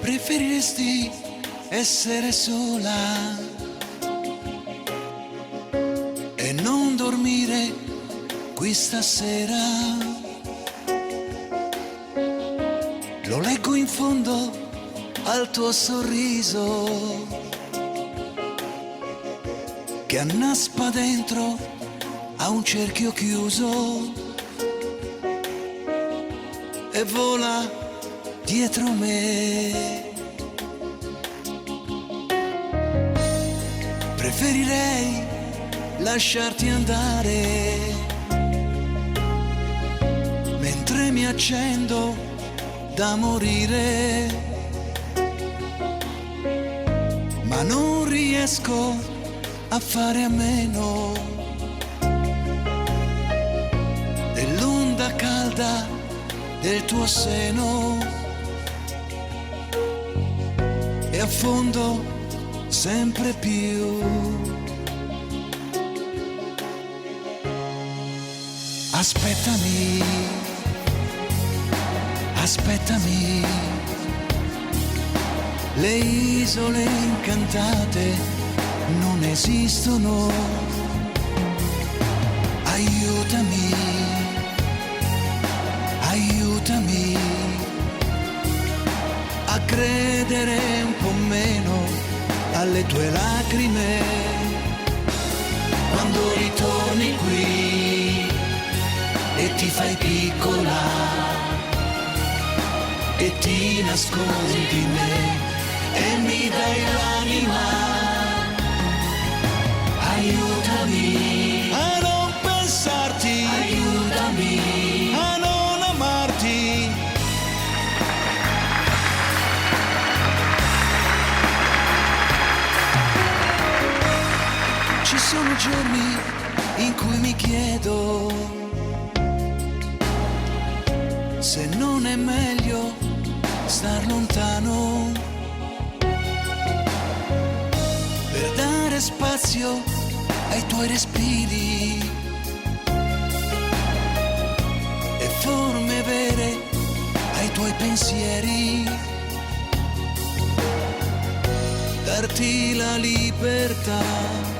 Preferiresti essere sola e non dormire qui stasera? Lo leggo in fondo al tuo sorriso che annaspa dentro a un cerchio chiuso e vola dietro me. Preferirei lasciarti andare mentre mi accendo da morire, ma non riesco a fare a meno dell'onda calda del tuo seno e affondo sempre più. Aspettami, aspettami, le isole incantate non esistono. Aiutami, aiutami a credere un po' meno alle tue lacrime quando ritorni qui e ti fai piccola e ti nascondi me e mi dai l'anima. Aiutami a non pensarti, aiutami a non amarti. Ci sono giorni in cui mi chiedo se non è meglio star lontano per dare spazio ai tuoi respiri e forme vere ai tuoi pensieri, darti la libertà.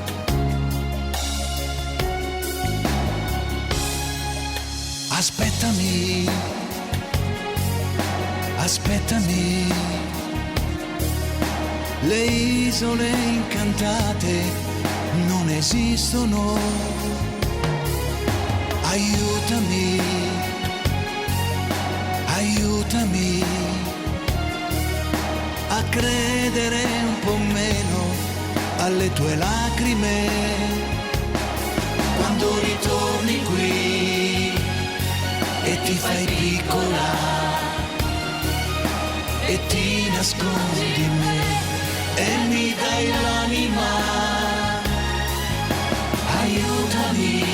Aspettami, aspettami, le isole incantate non esistono. Aiutami, aiutami a credere un po' meno alle tue lacrime quando ritorni qui e ti fai piccola e ti nascondi in me e mi dai l'anima. Aiutami